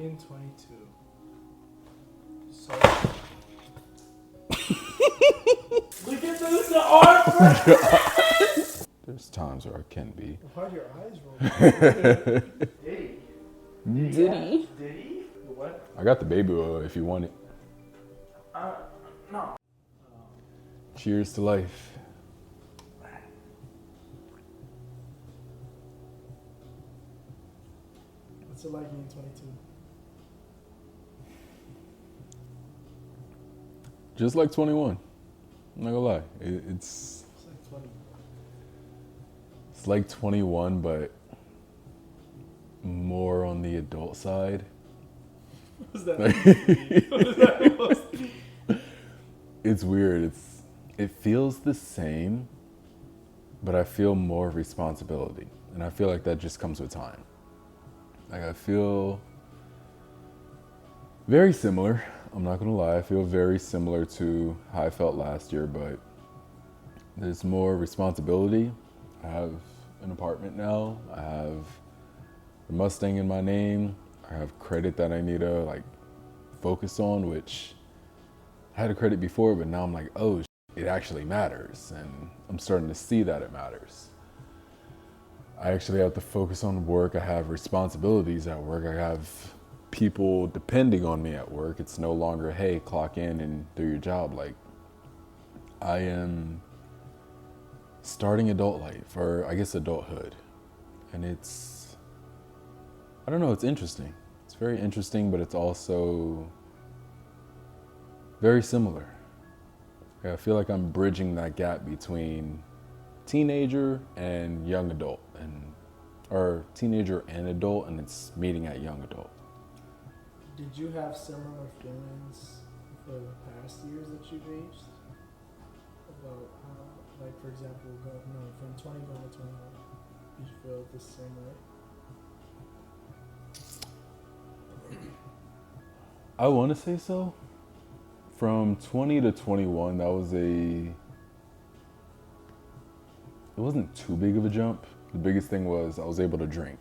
In 22. So. Look at this, the arm. There's times where I can be. Why'd your eyes roll? Did he? Did he? Did he? What? I got the baby oil if you want it. No. Cheers to life. What's it like being 22? Just like 21. I'm not gonna lie. It's It's like 20. It's like 21, but more on the adult side. What does that mean? What does that supposed to be? It's weird. It feels the same, but I feel more responsibility. And I feel like that just comes with time. Like I feel very similar. I'm not gonna lie. I feel very similar to how I felt last year, but there's more responsibility. I have an apartment now. I have a Mustang in my name. I have credit that I need to focus on, which I had a credit before, but now I'm like, oh, it actually matters. And I'm starting to see that it matters. I actually have to focus on work. I have responsibilities at work. I have people depending on me at work. It's no longer, hey, clock in and do your job. Like, I am starting adult life, or I guess adulthood. And I don't know, it's interesting. It's very interesting, but it's also very similar. I feel like I'm bridging that gap between teenager and young adult, or teenager and adult, and it's meeting at young adult. Did you have similar feelings for the past years that you've aged? About how, like, for example, from 20 going to 21, did you feel the same way? I want to say so. From 20 to 21, it wasn't too big of a jump. The biggest thing was I was able to drink.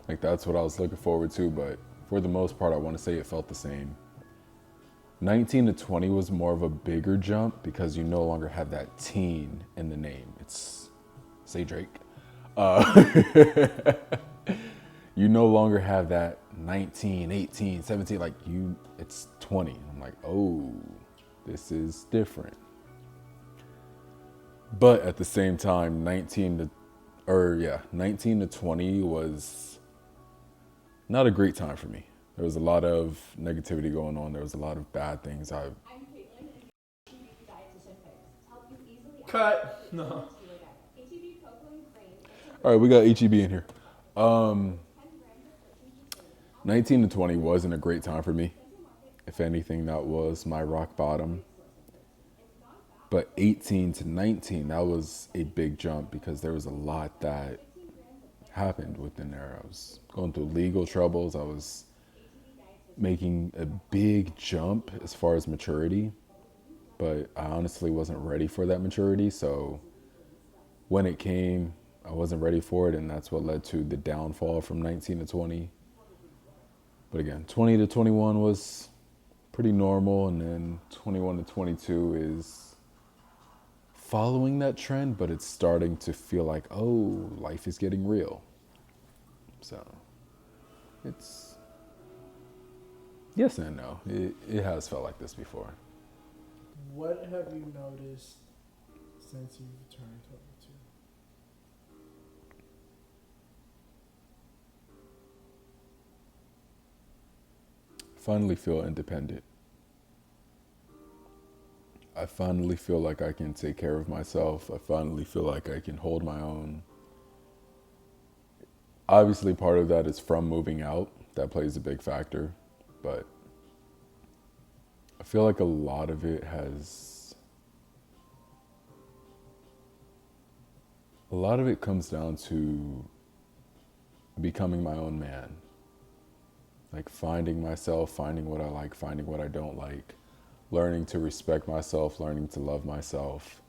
Like, that's what I was looking forward to, but for the most part, I want to say it felt the same. 19 to 20 was more of a bigger jump because you no longer have that teen in the name. It's, say Drake. You no longer have that 19, 18, 17, it's 20. I'm like, oh, this is different. But at the same time, 19 to 20 was not a great time for me. There was a lot of negativity going on. There was a lot of bad things. Cut. No. All right, we got HEB in here. 19 to 20 wasn't a great time for me. If anything, that was my rock bottom. But 18 to 19, that was a big jump because there was a lot that happened within there. I was going through legal troubles. I was making a big jump as far as maturity, but I honestly wasn't ready for that maturity. So when it came, I wasn't ready for it, and that's what led to the downfall from 19 to 20. But again, 20 to 21 was pretty normal, and then 21 to 22 is following that trend, but it's starting to feel like, oh, life is getting real. So it's yes and no. It has felt like this before. What have you noticed since you've turned 22? Finally feel independent. I finally feel like I can take care of myself. I finally feel like I can hold my own. Obviously, part of that is from moving out. That plays a big factor. But I feel like a lot of it comes down to becoming my own man. Like finding myself, finding what I like, finding what I don't like, learning to respect myself, learning to love myself.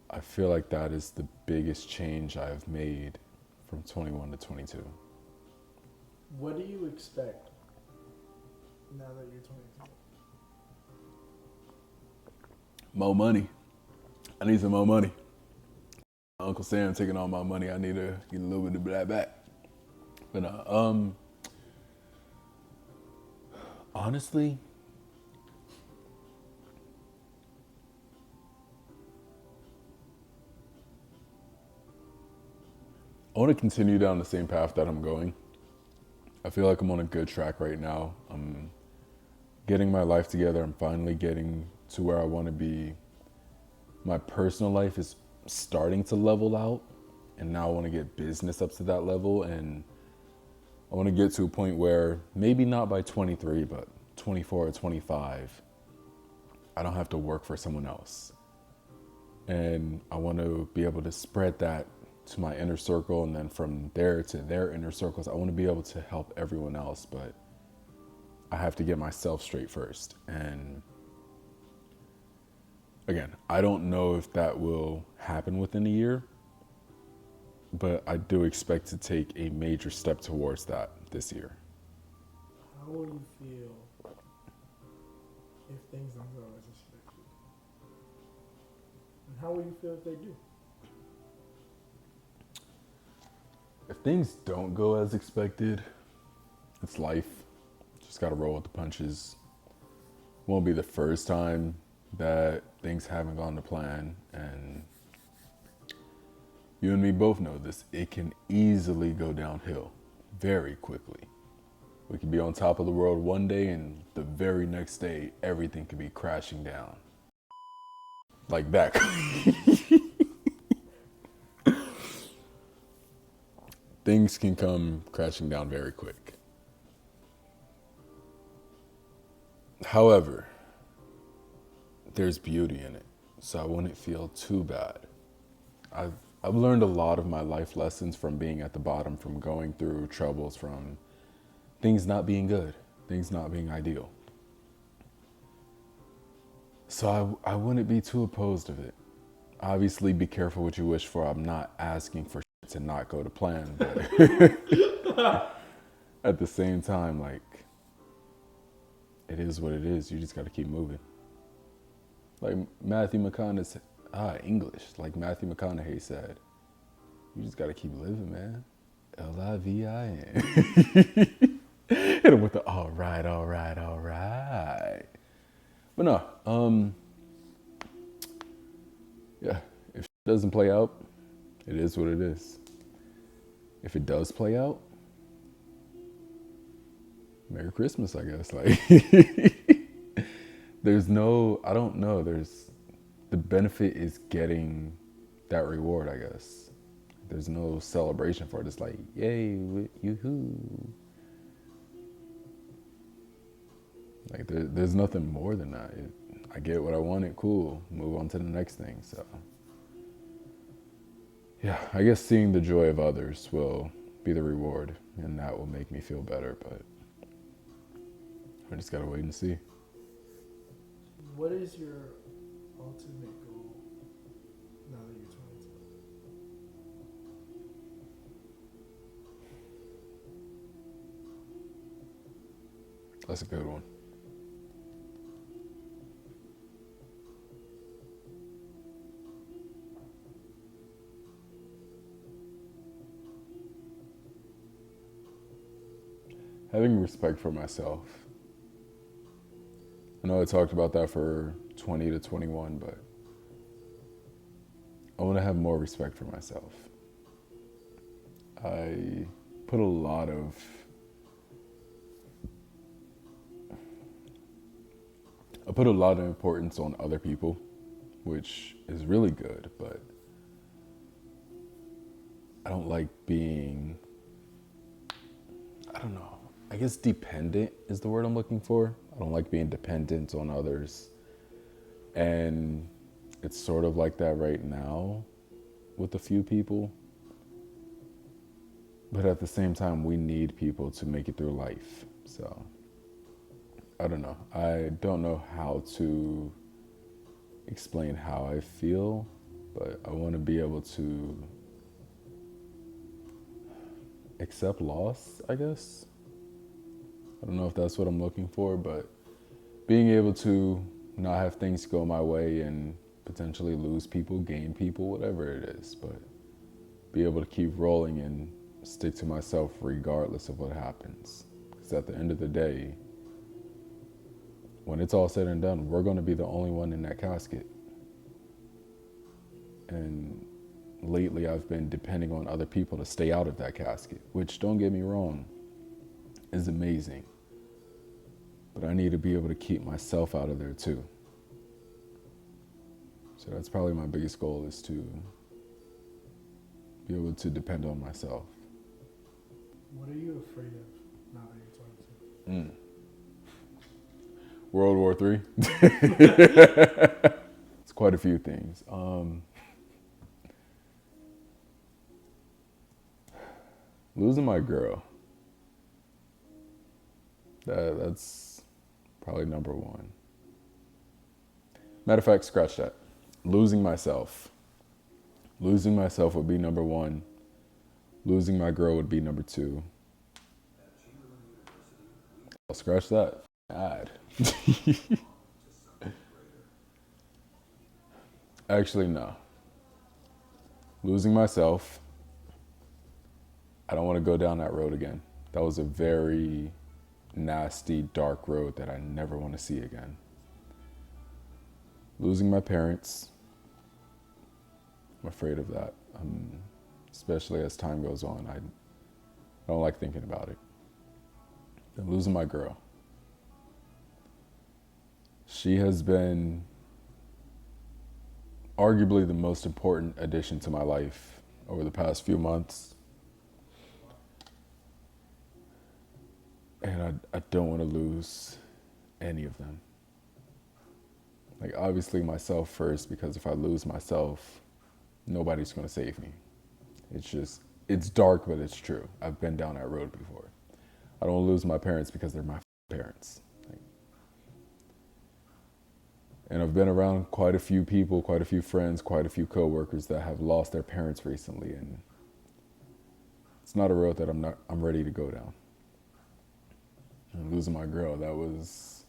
I feel like that is the biggest change I've made from 21 to 22. What do you expect now that you're 22? More money. I need some more money. Uncle Sam taking all my money. I need to get a little bit of that back. But honestly, I want to continue down the same path that I'm going. I feel like I'm on a good track right now. I'm getting my life together. I'm finally getting to where I want to be. My personal life is starting to level out, and now I want to get business up to that level, and I want to get to a point where maybe not by 23, but 24 or 25, I don't have to work for someone else. And I want to be able to spread that to my inner circle, and then from there to their inner circles. I want to be able to help everyone else, but I have to get myself straight first. And again, I don't know if that will happen within a year, but I do expect to take a major step towards that this year. How will you feel if things don't go as expected? And how will you feel if they do? If things don't go as expected, it's life. Just gotta roll with the punches. Won't be the first time that things haven't gone to plan, and you and me both know this. It can easily go downhill very quickly. We could be on top of the world one day, and the very next day, everything could be crashing down. Like that. Things can come crashing down very quick. However, there's beauty in it, so I wouldn't feel too bad. I've learned a lot of my life lessons from being at the bottom, from going through troubles, from things not being good, things not being ideal. So I wouldn't be too opposed of it. Obviously, be careful what you wish for. I'm not asking for shit to not go to plan, but at the same time, like, it is what it is. You just got to keep moving. Like Matthew McConaughey, English. Like Matthew McConaughey said, you just got to keep living, man. Livin. Hit him with the all right, all right, all right. But no, yeah, if it doesn't play out, it is what it is. If it does play out, Merry Christmas, I guess. Like, I don't know, the benefit is getting that reward, I guess. There's no celebration for it. It's like, yay, yoo-hoo. Like, there's nothing more than that. I get what I wanted, cool. Move on to the next thing, so. Yeah, I guess seeing the joy of others will be the reward, and that will make me feel better, but I just gotta wait and see. What is your ultimate goal now that you're 22? That's a good one. Having respect for myself. I know I talked about that for 20 to 21, but I want to have more respect for myself. I put a lot of importance on other people, which is really good, but I don't like being, I don't know, I guess dependent is the word I'm looking for. I don't like being dependent on others. And it's sort of like that right now with a few people. But at the same time, we need people to make it through life. So, I don't know. I don't know how to explain how I feel, but I want to be able to accept loss, I guess. I don't know if that's what I'm looking for, but being able to not have things go my way and potentially lose people, gain people, whatever it is, but be able to keep rolling and stick to myself regardless of what happens. Because at the end of the day, when it's all said and done, we're going to be the only one in that casket. And lately I've been depending on other people to stay out of that casket, which, don't get me wrong, is amazing. But I need to be able to keep myself out of there too. So that's probably my biggest goal, is to be able to depend on myself. What are you afraid of now that you're 22? World War III? It's quite a few things. Losing my girl. That's probably number one. Matter of fact, scratch that. Losing myself. Losing myself would be number one. Losing my girl would be number two. I'll scratch that. Add. Actually, no. Losing myself. I don't want to go down that road again. That was a very nasty, dark road that I never want to see again. Losing my parents. I'm afraid of that. Especially as time goes on. I don't like thinking about it. And losing my girl. She has been arguably the most important addition to my life over the past few months. And I don't want to lose any of them. Like, obviously myself first, because if I lose myself, nobody's going to save me. It's dark, but it's true. I've been down that road before. I don't want to lose my parents because they're my parents. And I've been around quite a few people, quite a few friends, quite a few coworkers that have lost their parents recently, and it's not a road that I'm ready to go down. And losing my girl, that was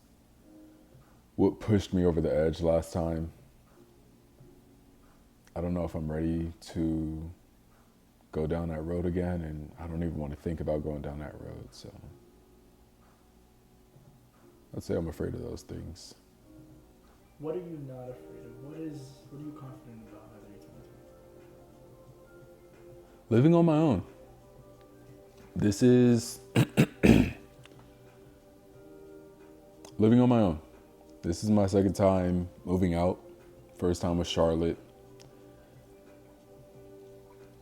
what pushed me over the edge last time. I don't know if I'm ready to go down that road again, and I don't even want to think about going down that road. So I'd say I'm afraid of those things. What are you not afraid of? What are you confident about now that you're 22? Living on my own. This is living on my own. This is my second time moving out. First time with Charlotte.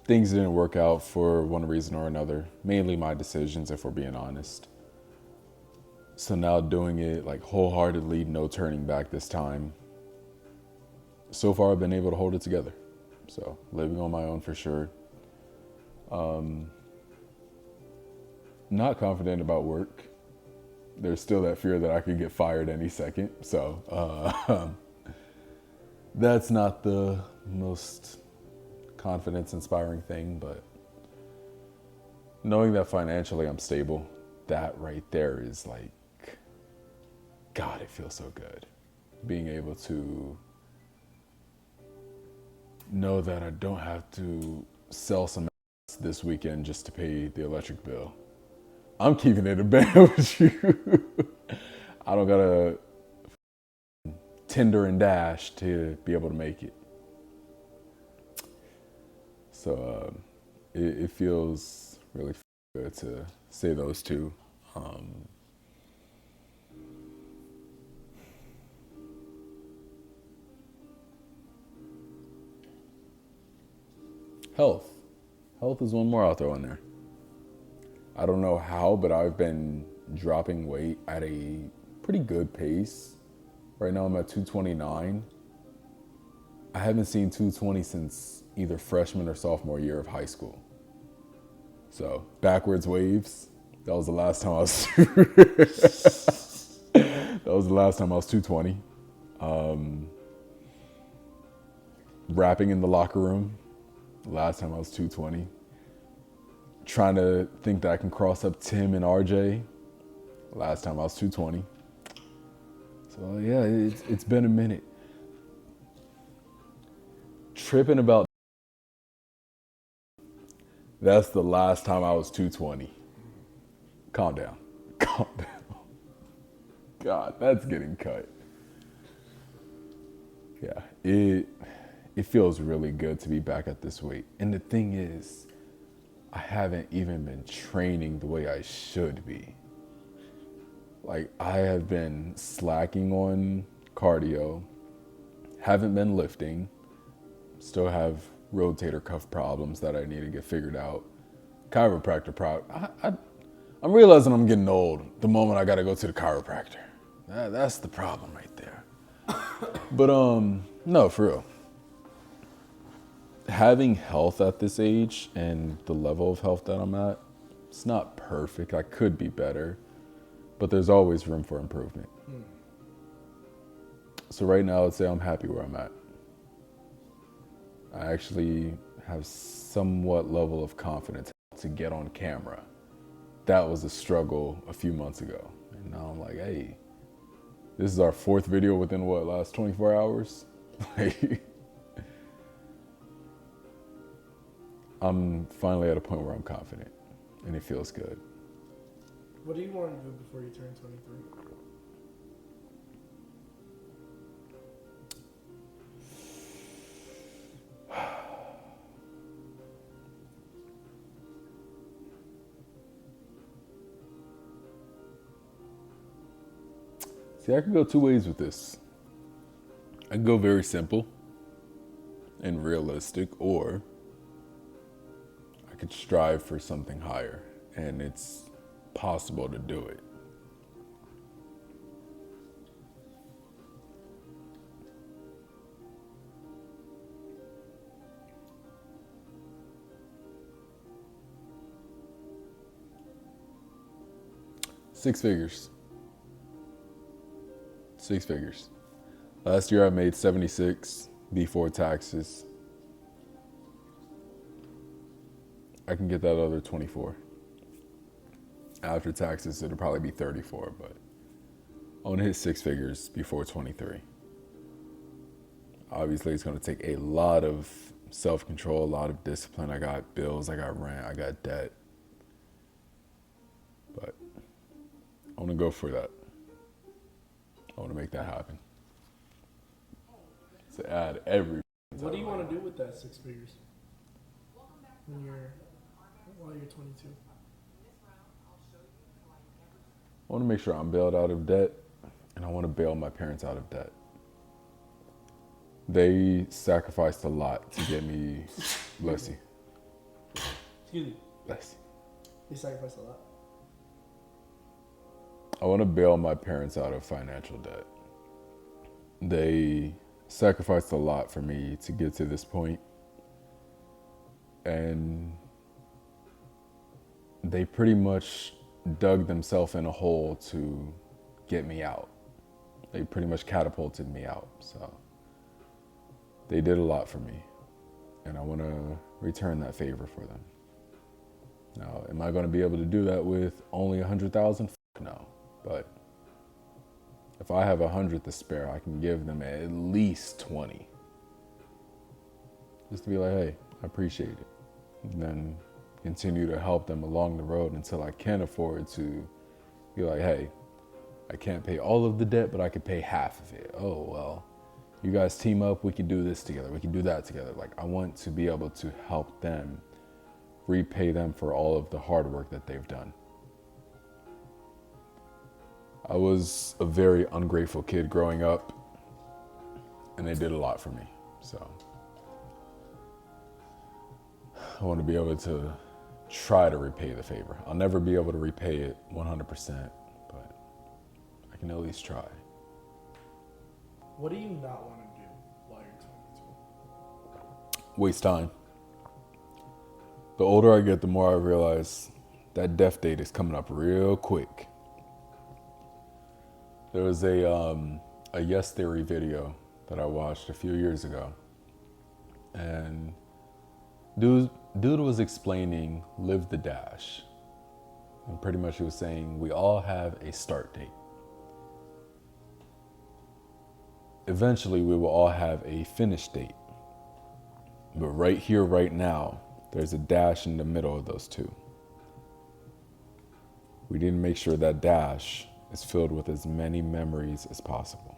Things didn't work out for one reason or another. Mainly my decisions, if we're being honest. So now doing it like wholeheartedly, no turning back this time. So far I've been able to hold it together. So living on my own for sure. Not confident about work. There's still that fear that I could get fired any second. So that's not the most confidence inspiring thing, but knowing that financially I'm stable, that right there is like, God, it feels so good. Being able to know that I don't have to sell some ass this weekend just to pay the electric bill. I'm keeping it a band with you. I don't gotta Tinder and Dash to be able to make it. So it feels really good to say those two. Health. Health is one more I'll throw in there. I don't know how, but I've been dropping weight at a pretty good pace. Right now I'm at 229. I haven't seen 220 since either freshman or sophomore year of high school. So backwards waves. That was the last time I was. That was the last time I was 220. Rapping in the locker room. Last time I was 220. Trying to think that I can cross up Tim and RJ. Last time I was 220. So yeah, it's been a minute. Tripping about that's the last time I was 220. Calm down. Calm down. God, that's getting cut. Yeah, it feels really good to be back at this weight. And the thing is, I haven't even been training the way I should be. Like, I have been slacking on cardio, haven't been lifting, still have rotator cuff problems that I need to get figured out. Chiropractor I'm realizing I'm getting old the moment I gotta go to the chiropractor. That's the problem right there. But no, for real. Having health at this age and the level of health that I'm at, it's not perfect. I could be better, but there's always room for improvement. So right now, I'd say I'm happy where I'm at. I actually have somewhat level of confidence to get on camera. That was a struggle a few months ago. And now I'm like, hey, this is our 4th video within last 24 hours? I'm finally at a point where I'm confident and it feels good. What do you want to do before you turn 23? See, I could go 2 ways with this. I could go very simple and realistic, or I could strive for something higher, and it's possible to do it. Six figures. Last year I made 76 before taxes. I can get that other 24. After taxes, it'll probably be 34, but I want to hit 6 figures before 23. Obviously, it's going to take a lot of self-control, a lot of discipline. I got bills, I got rent, I got debt. But I want to go for that. I want to make that happen. To add every. What do you want to do with that 6 figures while you're 22? I want to make sure I'm bailed out of debt, and I want to bail my parents out of debt. They sacrificed a lot to get me. Bless you. Excuse me. Bless you. They sacrificed a lot. I want to bail my parents out of financial debt. They sacrificed a lot for me to get to this point, and they pretty much dug themselves in a hole to get me out. They pretty much catapulted me out. So they did a lot for me, and I want to return that favor for them. Now, am I going to be able to do that with only 100,000? No, but if I have 100 to spare, I can give them at least 20. Just to be like, hey, I appreciate it. And then continue to help them along the road until I can afford to be like, hey, I can't pay all of the debt, but I could pay half of it. Oh, well, you guys team up, we can do this together, we can do that together. Like, I want to be able to help them, repay them for all of the hard work that they've done. I was a very ungrateful kid growing up, and they did a lot for me. So I want to be able to try to repay the favor. I'll never be able to repay it 100%, but I can at least try. What do you not want to do while you're 22? Waste time. The older I get, the more I realize that death date is coming up real quick. There was a Yes Theory video that I watched a few years ago, and dude was explaining live the dash. And pretty much he was saying we all have a start date. Eventually we will all have a finish date. But right here, right now, there's a dash in the middle of those two. We need to make sure that dash is filled with as many memories as possible.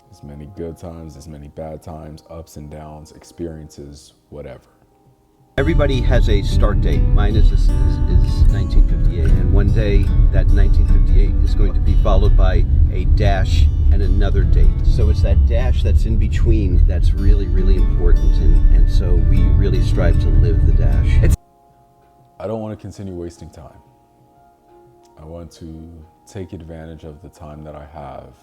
As many good times, as many bad times, ups and downs, experiences, whatever. Everybody has a start date. Mine is 1958, and one day that 1958 is going to be followed by a dash and another date. So it's that dash that's in between that's really, really important, and so we really strive to live the dash. I don't want to continue wasting time. I want to take advantage of the time that I have,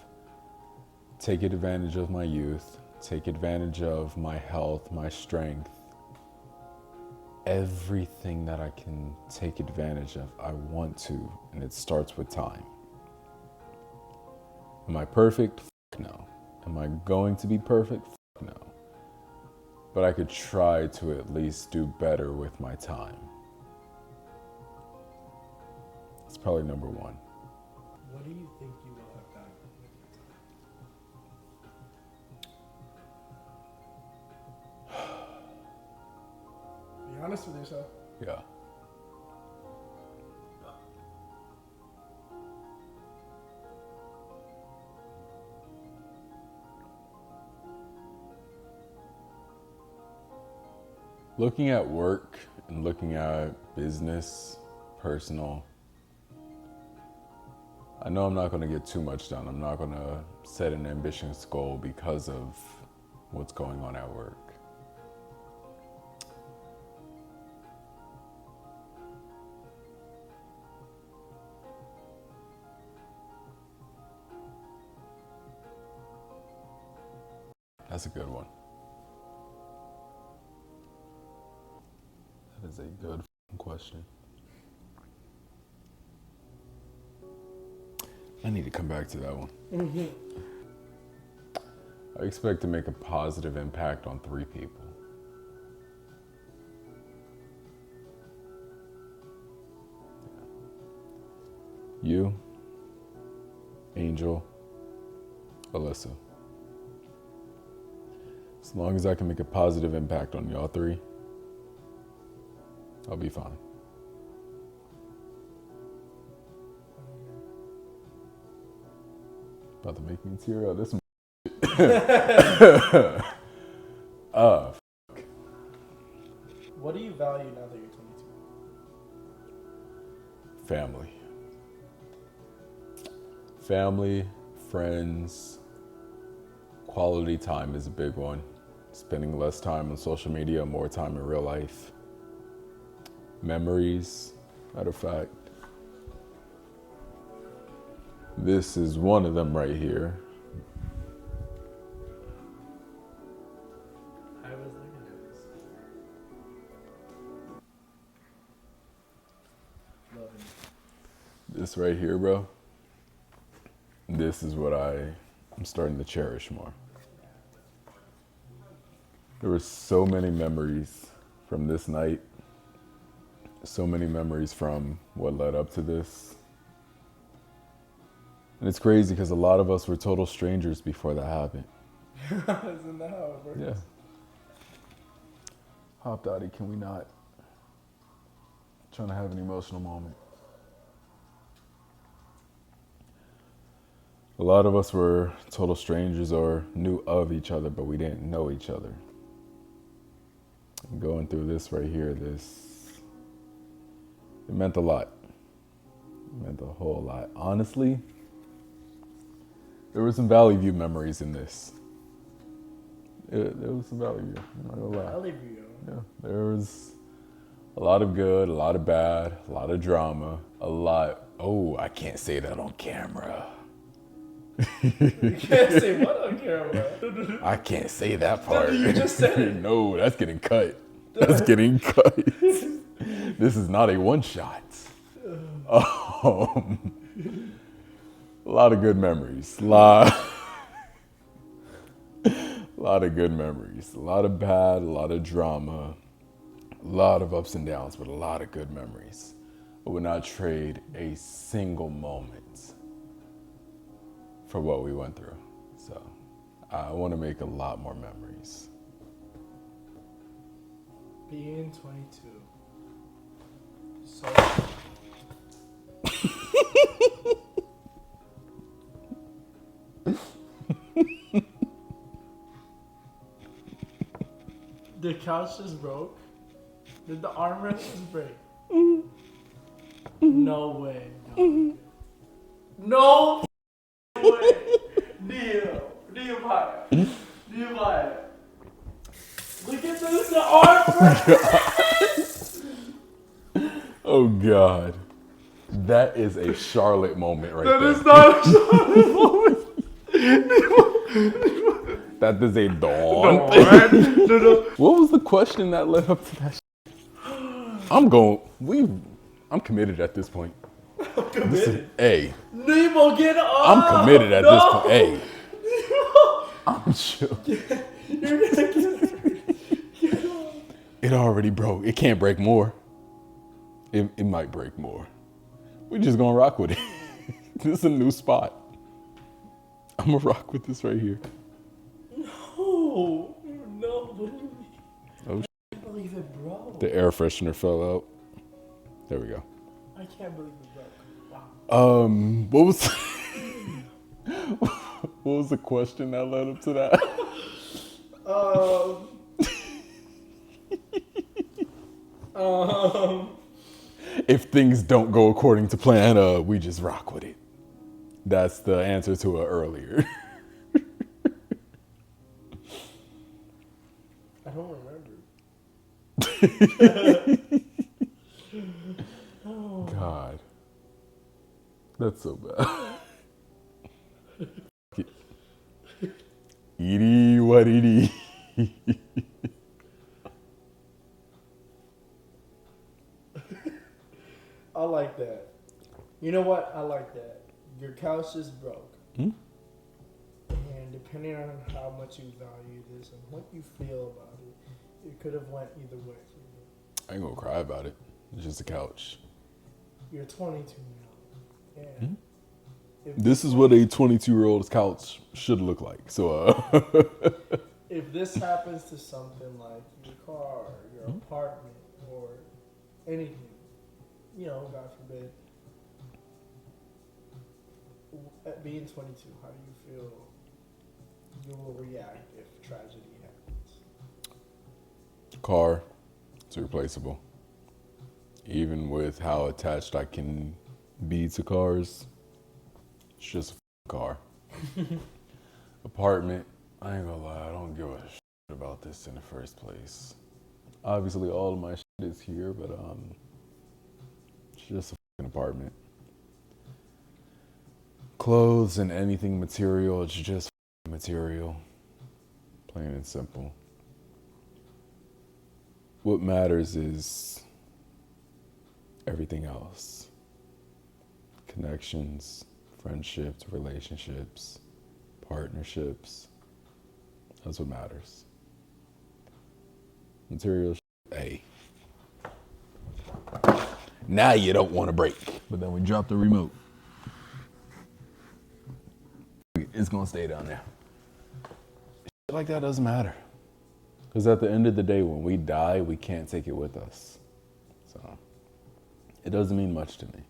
take advantage of my youth, take advantage of my health, my strength, everything that I can take advantage of, I want to, and it starts with time. Am I perfect? No. Am I going to be perfect? No. But I could try to at least do better with my time. It's probably number one. What do you think you will have done with your time? Be honest with yourself. Yeah. Looking at work and looking at business, personal, I know I'm not going to get too much done. I'm not going to set an ambitious goal because of what's going on at work. That's a good one. That is a good question. I need to come back to that one. I expect to make a positive impact on 3 people. You, Angel, Alyssa. As long as I can make a positive impact on y'all 3, I'll be fine. About to make me tear up. This What do you value now that you're 22? Family. Family, friends, quality time is a big one. Spending less time on social media, more time in real life. Memories, matter of fact. This is one of them right here. I was looking at this. Loving it. This right here, bro. This is what I'm starting to cherish more. There were so many memories from this night. So many memories from what led up to this. And it's crazy because a lot of us were total strangers before that happened. Isn't that how it works? Yeah. Hop Dottie, can we not? Trying to have an emotional moment. A lot of us were total strangers or knew of each other, but we didn't know each other. And going through this right here, it meant a lot. It meant a whole lot. Honestly, there were some Valley View memories in this. There was some Valley View, I'm not gonna lie. Valley View. Yeah, there was a lot of good, a lot of bad, a lot of drama, I can't say that on camera. You can't say what on camera. I can't say that part. You just said it. No, that's getting cut. That's getting cut. This is not a one shot. A lot of good memories. A lot of good memories. A lot of bad, a lot of drama, a lot of ups and downs, but a lot of good memories. I would not trade a single moment for what we went through. So I want to make a lot more memories. Being 22. So. The couch just broke. Did the armrest just break? No way. No way. Nehemiah. Look at this, the armrest. Oh God. That is a Charlotte moment right That there. is not a Charlotte moment. That is a dawn. No. What was the question that led up to that? I'm committed at this point. This is A. Nemo, get up. I'm committed at this point. A. I'm chill. You're gonna get up. It already broke. It can't break more. It might break more. We're just gonna rock with it. This is a new spot. I'm gonna rock with this right here. No. What do you mean? Oh, I can't believe it broke. the air freshener fell out. There we go. I can't believe it broke. Wow. What was what was the question that led up to that? If things don't go according to plan, we just rock with it. That's the answer to it earlier. I don't remember. God. That's so bad. Edie, what Edie? I like that. You know what? I like that. Your couch is broke. Hmm? And depending on how much you value this and what you feel about it, it could have went either way for you. I ain't gonna cry about it. It's just a couch. You're 22 now. And if This is what a 22-year-old's couch should look like. So, if this happens to something like your car, your apartment, or anything, God forbid, at being 22, how do you feel you will react if tragedy happens? car, it's replaceable. Even with how attached I can be to cars, it's just a car. Apartment, I ain't gonna lie, I don't give a shit about this in the first place. Obviously, all of my shit is here, but it's just a fucking apartment. Clothes and anything material, it's just material. Plain and simple. What matters is everything else. Connections, friendships, relationships, partnerships. That's what matters. Material A. Now you don't want to break. But then we drop the remote. It's going to stay down there. Shit like that doesn't matter. Because at the end of the day, when we die, we can't take it with us. So it doesn't mean much to me.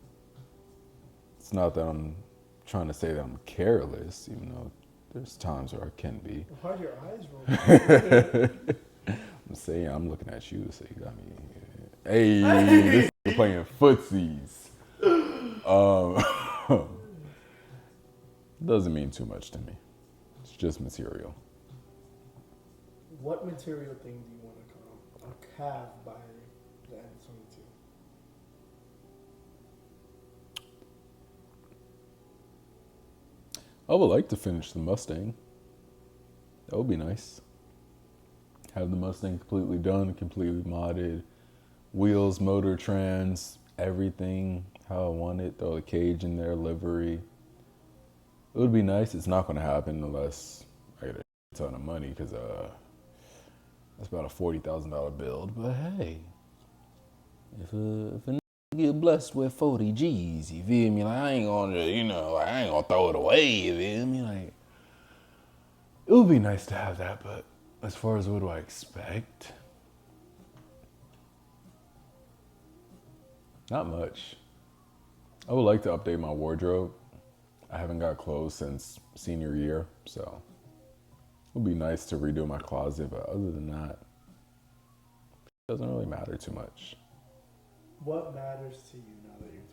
It's not that I'm trying to say that I'm careless, even though there's times where I can be. Why are your eyes rolling? I'm saying, I'm looking at you, so you got me. Hey, this is playing footsies. Doesn't mean too much to me. It's just material. What material thing do you want to have by the end of 22? I would like to finish the Mustang. That would be nice. Have the Mustang completely done, completely modded. Wheels, motor, trans, everything how I want it. Throw the cage in there, livery. It would be nice. It's not going to happen unless I get a ton of money because that's about a $40,000 build. But hey, if a get blessed with 40 G's, you feel me? Like, I ain't gonna, like, I ain't gonna throw it away, you feel me? Like, it would be nice to have that, but as far as what do I expect? Not much. I would like to update my wardrobe. I haven't got clothes since senior year, so it would be nice to redo my closet, but other than that, it doesn't really matter too much. What matters to you now that you're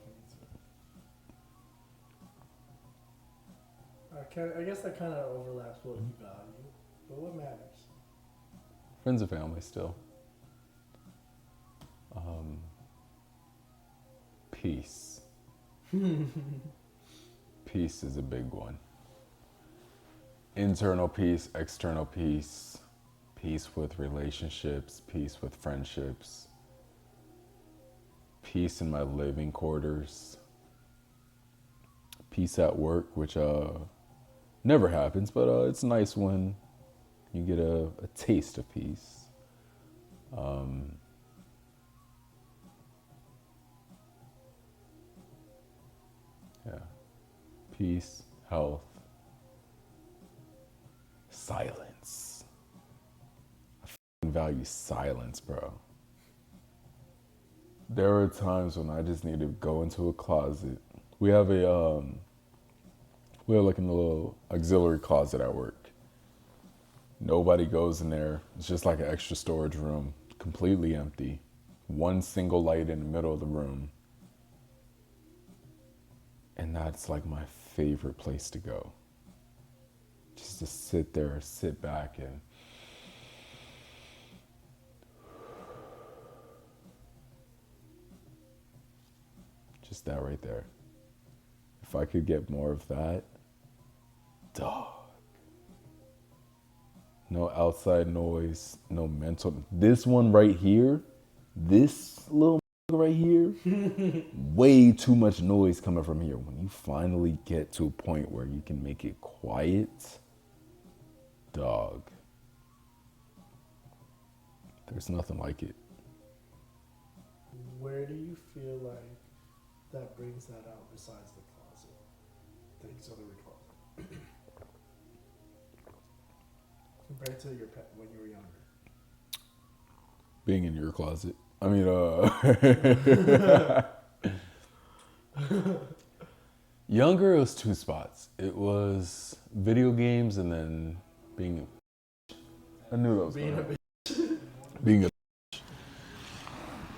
22? I guess that kind of overlaps what you value, but what matters? Friends and family still. Peace. Peace is a big one. Internal peace, external peace, peace with relationships, peace with friendships, peace in my living quarters, peace at work, which never happens, but it's nice when you get a taste of peace. Yeah. Peace, health, silence. I fucking value silence, bro. There are times when I just need to go into a closet. We have like a little auxiliary closet at work. Nobody goes in there. It's just like an extra storage room, completely empty. One single light in the middle of the room. And that's like my favorite place to go. Just to sit there, sit back and just that right there. If I could get more of that, dog. No outside noise, no mental. This one right here, this little right here, way too much noise coming from here. When you finally get to a point where you can make it quiet, dog, there's nothing like it. Where do you feel like that brings that out besides the closet? The auxiliary closet. Compared to your pet when you were younger. Being in your closet. I mean, younger, it was two spots. It was video games and then being I knew that was Being a gonna bitch. being a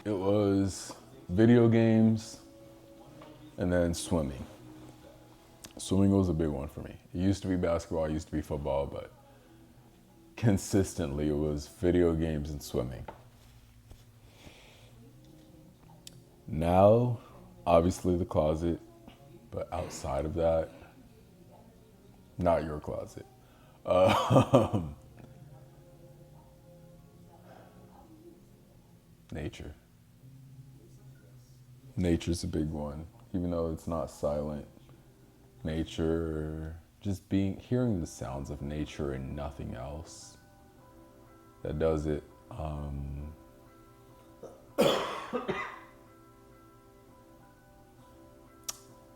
It was video games and then swimming. Swimming was a big one for me. It used to be basketball, it used to be football, but consistently it was video games and swimming. Now, obviously the closet, but outside of that, not your closet. Nature. Nature's a big one, even though it's not silent. Nature, just hearing the sounds of nature and nothing else. That does it.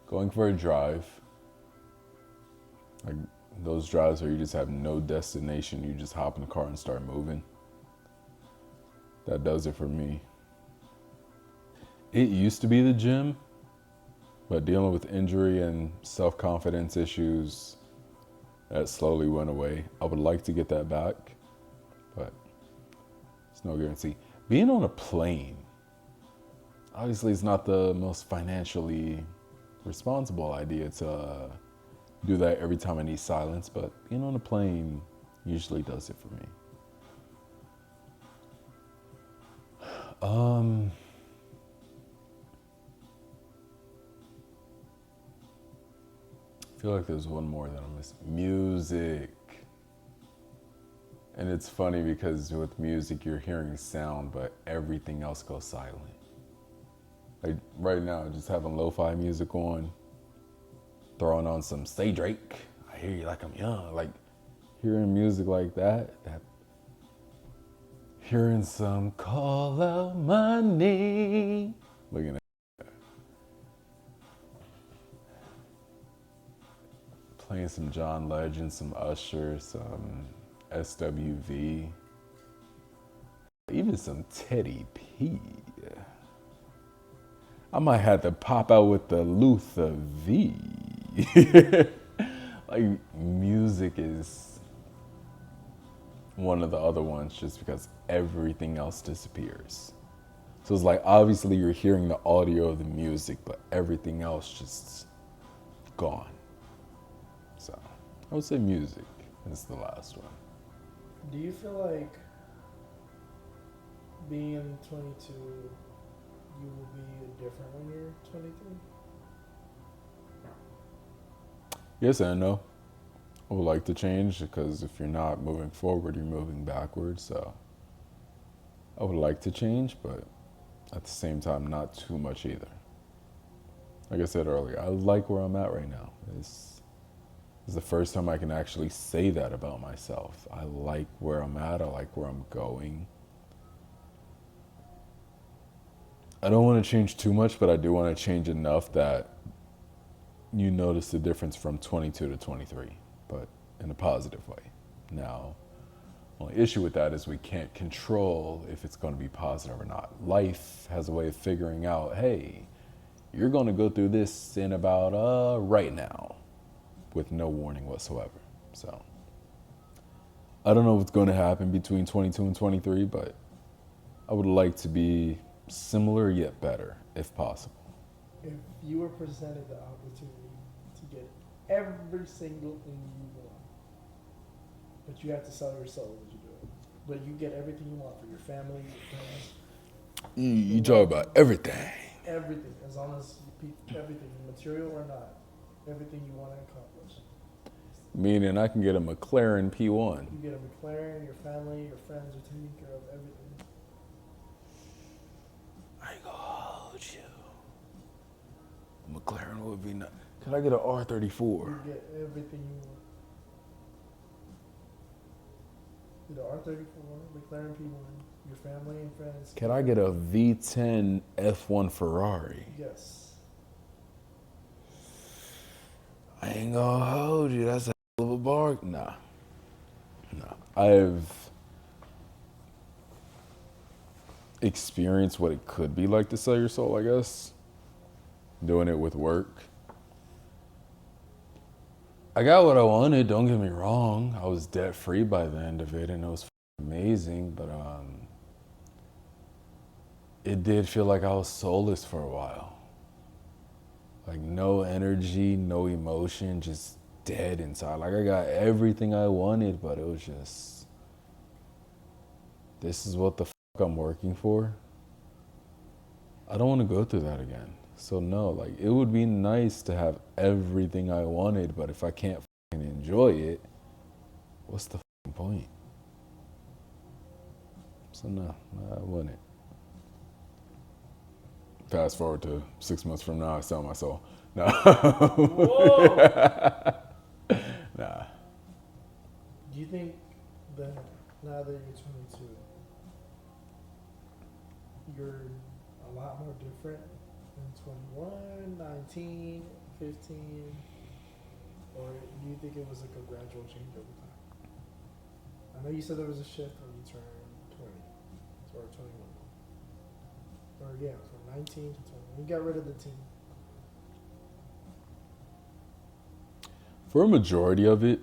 Going for a drive, like those drives where you just have no destination, you just hop in the car and start moving. That does it for me. It used to be the gym, but dealing with injury and self-confidence issues, that slowly went away. I would like to get that back, but it's no guarantee. Being on a plane, obviously it's not the most financially responsible idea to do that every time I need silence, but being on a plane usually does it for me. I feel like there's one more that I'm missing. Music. And it's funny because with music, you're hearing sound, but everything else goes silent. Like right now, just having lo-fi music on, throwing on some Say Drake. I hear you like I'm young. Like hearing music like that hearing some call out my name. Looking at playing some John Legend, some Usher, some SWV, even some Teddy P. I might have to pop out with the Luther V. Like, music is one of the other ones just because everything else disappears. So it's like, obviously you're hearing the audio of the music, but everything else just gone. So I would say music is the last one. Do you feel like being 22, you will be different when you're 23? Yes and no. I would like to change because if you're not moving forward, you're moving backwards. So I would like to change, but at the same time, not too much either. Like I said earlier, I like where I'm at right now. This is the first time I can actually say that about myself. I like where I'm at. I like where I'm going. I don't want to change too much, but I do want to change enough that you notice the difference from 22 to 23, but in a positive way. Now, only issue with that is we can't control if it's going to be positive or not. Life has a way of figuring out, hey, you're going to go through this in about right now with no warning whatsoever. So I don't know what's going to happen between 22 and 23, but I would like to be similar yet better if possible. If you were presented the opportunity to get every single thing you want, but you have to sell your soul, would you do it? But you get everything you want for your family, your friends. You talk about everything. Everything, as long as everything, material or not, everything you want to accomplish. Meaning I can get a McLaren P1. You get a McLaren, your family, your friends are taking care of everything. I ain't gonna hold you. McLaren would be nice. Could I get an R34? You get everything you want. The R34, McLaren P1, your family and friends. Can I get a V10 F1 Ferrari? Yes. I ain't gonna hold you. That's a hell of a bargain. Nah. I've experienced what it could be like to sell your soul, I guess. Doing it with work. I got what I wanted, don't get me wrong. I was debt free by the end of it and it was amazing, but it did feel like I was soulless for a while. Like no energy, no emotion, just dead inside. Like I got everything I wanted, but it was just, this is what the fuck I'm working for. I don't want to go through that again. So no, like it would be nice to have everything I wanted, but if I can't fucking enjoy it, what's the fucking point? So no, I wouldn't. Fast forward to 6 months from now, I sell my soul. No. Whoa! Nah. Do you think that now that you're 22, you're a lot more different than 21, 19, 15? Or do you think it was like a gradual change over time? I know you said there was a shift when you turned 20 or 21. Or yeah, from 19 to 20. You got rid of the teen. For a majority of it,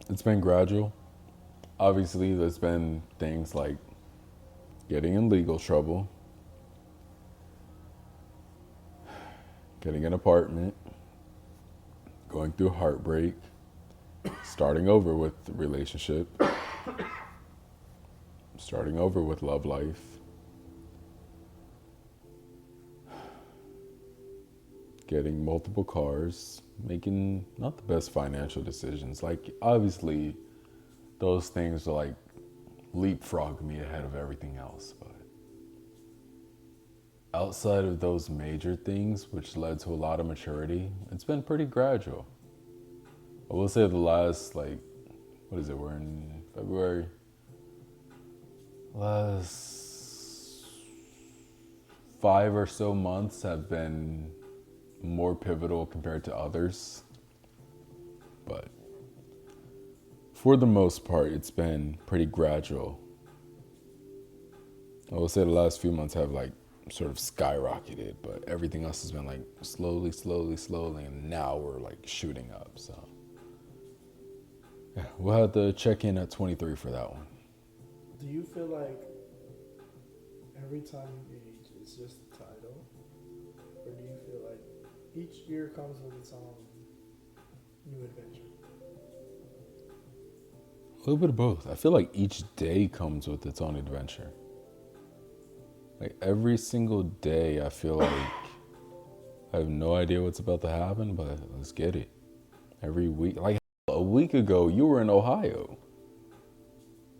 it's been gradual. Obviously, there's been things like getting in legal trouble, getting an apartment, going through heartbreak, starting over with the relationship, starting over with love life, getting multiple cars, making not the best financial decisions. Like, obviously, those things are like leapfrog me ahead of everything else. But outside of those major things, which led to a lot of maturity, it's been pretty gradual. I will say the last, like, what is it, we're in February? Last 5 or so months have been more pivotal compared to others. But For the most part, it's been pretty gradual. I will say the last few months have like sort of skyrocketed, but everything else has been like slowly, and now we're like shooting up. So yeah, we'll have to check in at 23 for that one. Do you feel like every time you age, it's just a title, or do you feel like each year comes with its own new adventure? A little bit of both. I feel like each day comes with its own adventure. Like every single day, I feel like I have no idea what's about to happen, but let's get it. Every week, like a week ago, you were in Ohio,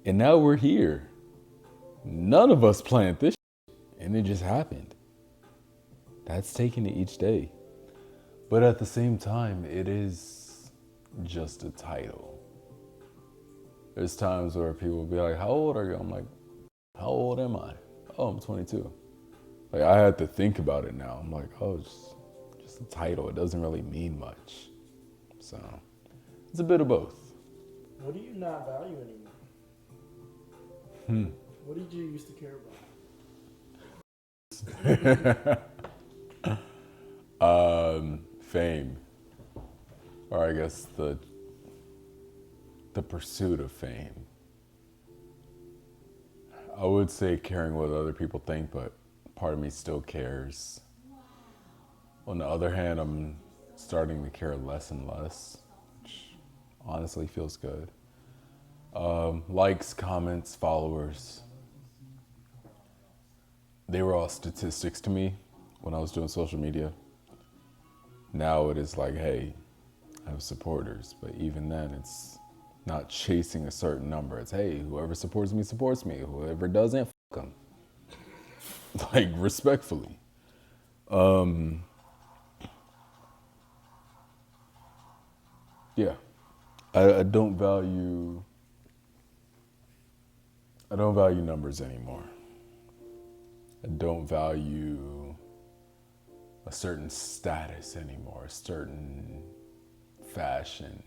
and now we're here. None of us planned this, and it just happened. That's taking it each day. But at the same time, it is just a title. There's times where people will be like, how old are you? I'm like, how old am I? Oh, I'm 22. Like, I had to think about it now. I'm like, oh, it's just a title. It doesn't really mean much. So, it's a bit of both. What do you not value anymore? What did you used to care about? Fame. Or I guess the pursuit of fame. I would say caring what other people think, but part of me still cares. On the other hand, I'm starting to care less and less, which honestly feels good. Likes, comments, followers. They were all statistics to me when I was doing social media. Now it is like, hey, I have supporters, but even then it's not chasing a certain number. It's, hey, whoever supports me. Whoever doesn't, fuck them. Like, respectfully. Yeah. I don't value numbers anymore. I don't value a certain status anymore, a certain fashion.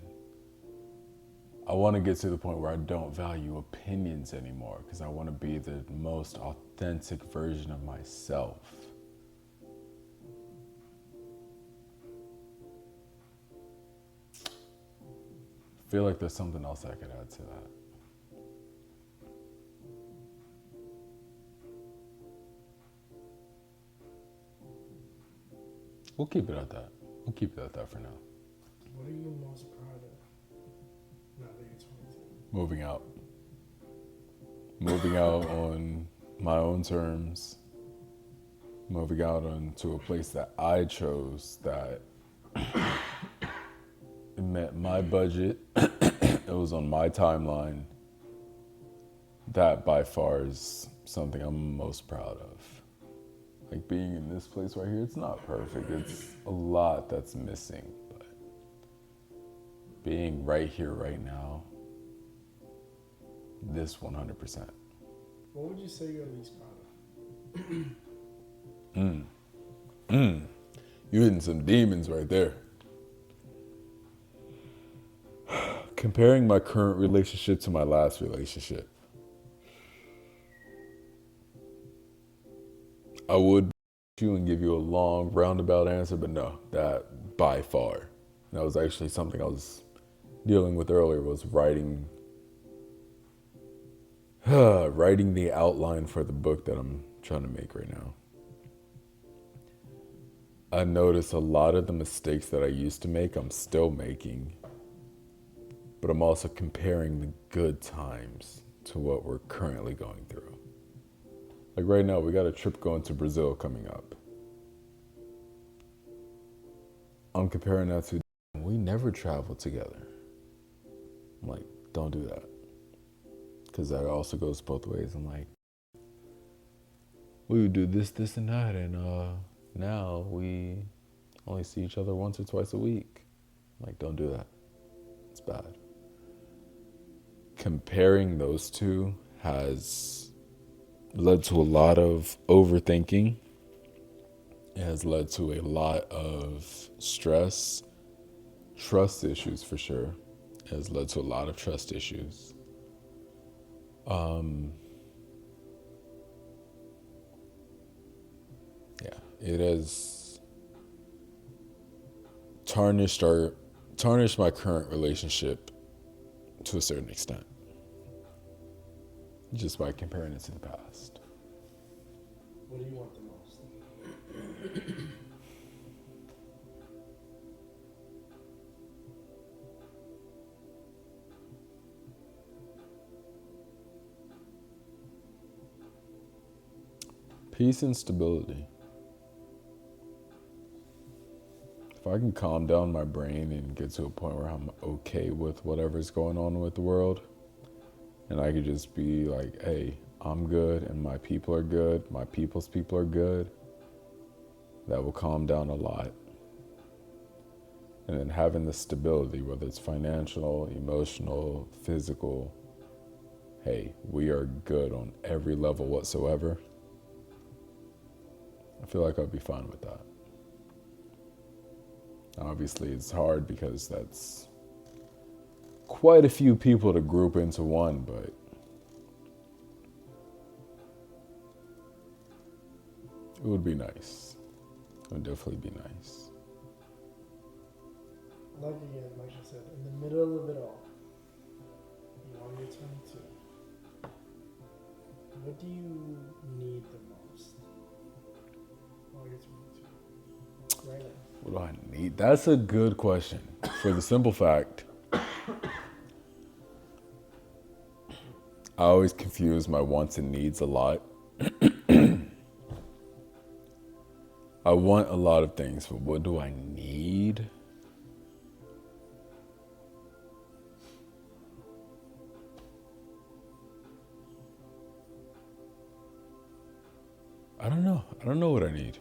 I want to get to the point where I don't value opinions anymore because I want to be the most authentic version of myself. I feel like there's something else I could add to that. We'll keep it at that. We'll keep it at that for now. What are you most proud of now that you're 22? Moving out. Moving out on my own terms. Moving out onto a place that I chose that it met my budget. It was on my timeline. That by far is something I'm most proud of. Like being in this place right here, it's not perfect. It's a lot that's missing, but being right here, right now, this 100%. What would you say you're least proud of? You hitting some demons right there. Comparing my current relationship to my last relationship. I would you and give you a long roundabout answer, but no, that by far. That was actually something I was dealing with earlier, was writing the outline for the book that I'm trying to make right now. I notice a lot of the mistakes that I used to make, I'm still making, but I'm also comparing the good times to what we're currently going through. Like right now, we got a trip going to Brazil coming up. I'm comparing that to, we never traveled together. I'm like, don't do that. Because that also goes both ways. I'm like, we would do this, and that, and now we only see each other once or twice a week. I'm like, don't do that. It's bad. Comparing those two has led to a lot of overthinking. It has led to a lot of stress, trust issues for sure, It has led to a lot of trust issues. Yeah, it has tarnished my current relationship to a certain extent, just by comparing it to the past. What do you want the most? Peace and stability. If I can calm down my brain and get to a point where I'm okay with whatever's going on with the world, and I could just be like, hey, I'm good and my people are good, my people's people are good, that will calm down a lot. And then having the stability, whether it's financial, emotional, physical, hey, we are good on every level whatsoever. I feel like I'll be fine with that. Obviously, it's hard because that's quite a few people to group into one, but it would be nice. It would definitely be nice. Like again, like I said, in the middle of it all, you're 22. What do you need the most while you're 22? Right now. What do I need? That's a good question. For the simple fact, I always confuse my wants and needs a lot. I want a lot of things, but what do I need? I don't know. I don't know what I need.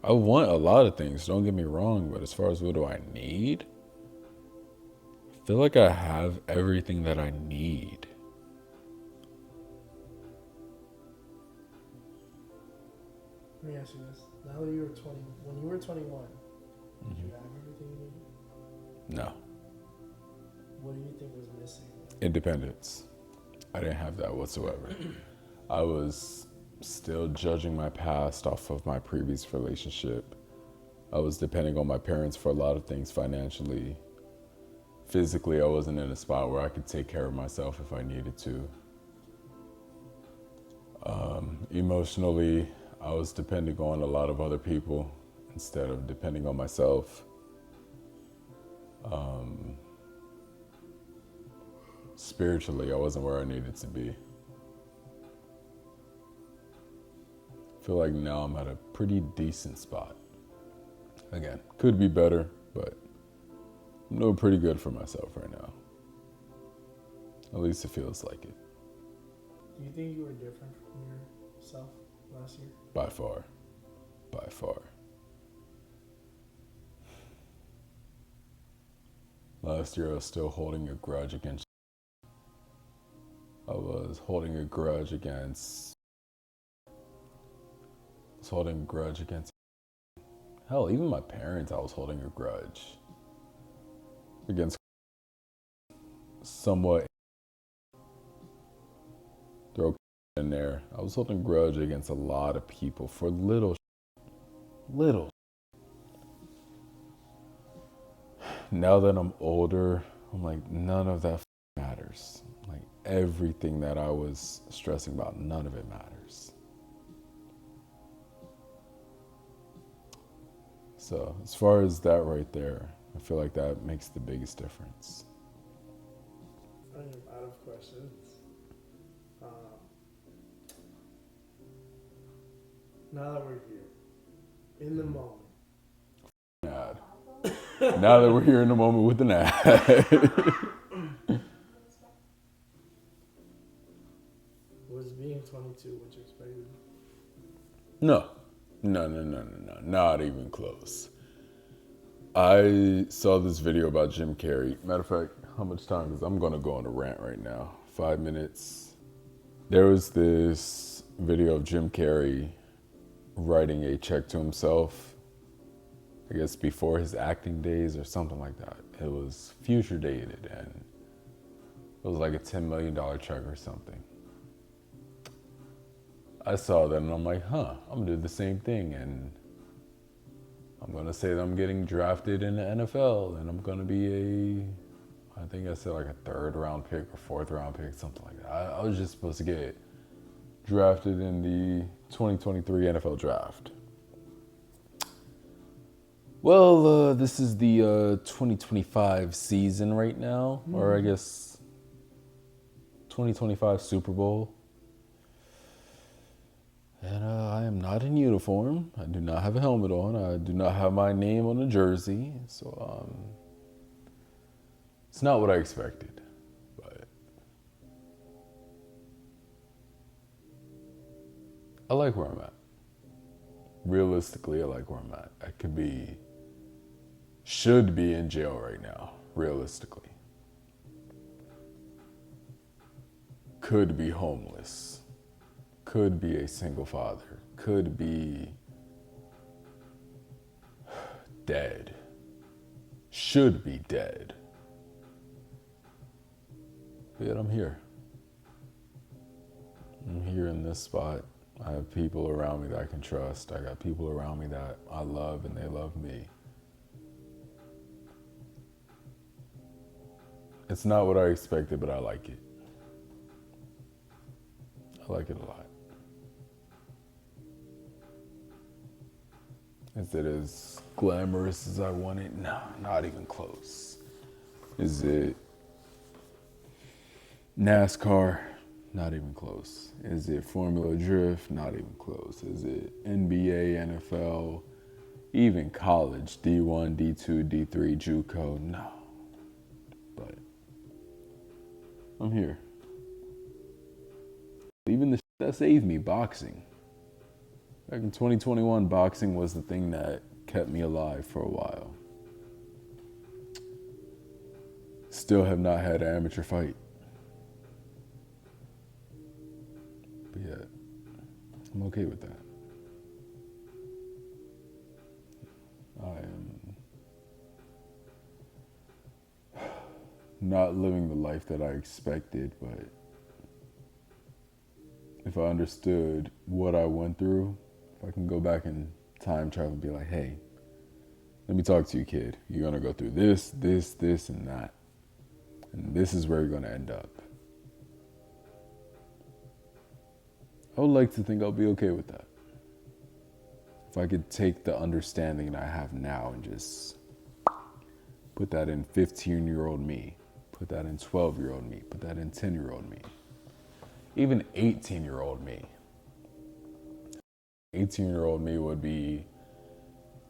I want a lot of things, don't get me wrong, but as far as what do I need? I feel like I have everything that I need. Let me ask you this. Now that you were 20, when you were 21, did you have everything you needed? No. What do you think was missing? Independence. I didn't have that whatsoever. I was still judging my past off of my previous relationship. I was depending on my parents for a lot of things financially. Physically, I wasn't in a spot where I could take care of myself if I needed to. Emotionally, I was depending on a lot of other people instead of depending on myself. Spiritually, I wasn't where I needed to be. I feel like now I'm at a pretty decent spot. Again, could be better, but I'm doing pretty good for myself right now. At least it feels like it. Do you think you were different from yourself last year? By far. By far. Last year I was still holding a grudge against. I was holding a grudge against. Hell, even my parents, I was holding a grudge against. Somewhat. Throw in there. I was holding a grudge against a lot of people for little. Now that I'm older, I'm like, none of that matters. Like, everything that I was stressing about, none of it matters. So, as far as that right there, I feel like that makes the biggest difference. I am out of questions. Now that we're here, in the moment. Ad. Now that we're here in the moment with an ad. Was being 22 what you expected? No, not even close. I saw this video about Jim Carrey. Matter of fact, how much time? Because I'm going to go on a rant right now. 5 minutes. There was this video of Jim Carrey writing a check to himself, I guess before his acting days or something like that. It was future dated, and it was like a $10 million check or something. I saw that and I'm like, I'm gonna do the same thing, and I'm gonna say that I'm getting drafted in the NFL, and I'm gonna be I think I said like a 3rd round pick or 4th round pick, something like that. I was just supposed to get drafted in the 2023 NFL draft. Well, this is the 2025 season right now, or I guess 2025 Super Bowl. And I am not in uniform. I do not have a helmet on. I do not have my name on a jersey. So it's not what I expected. But I like where I'm at. Realistically, I like where I'm at. I should be in jail right now, realistically. Could be homeless. Could be a single father. Could be dead. Should be dead. But yet I'm here. I'm here in this spot. I have people around me that I can trust. I got people around me that I love and they love me. It's not what I expected, but I like it. I like it a lot. Is it as glamorous as I want it? No, not even close. Is it NASCAR? Not even close. Is it Formula Drift? Not even close. Is it NBA, NFL, even college, D1, D2, D3, JUCO? No. But I'm here. Even the shit that saved me, boxing. Back in 2021, boxing was the thing that kept me alive for a while. Still have not had an amateur fight. But yeah, I'm okay with that. I am not living the life that I expected, but if I understood what I went through, if I can go back in time travel and be like, hey, let me talk to you, kid. You're going to go through this, this, this, and that. And this is where you're going to end up. I would like to think I'll be okay with that. If I could take the understanding that I have now and just put that in 15-year-old me, put that in 12-year-old me, put that in 10-year-old me, even 18-year-old me. 18-year-old me would be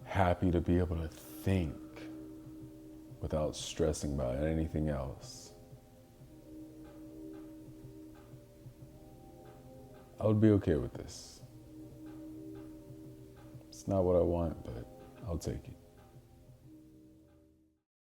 happy to be able to think without stressing about anything else. I would be okay with this. It's not what I want, but I'll take it.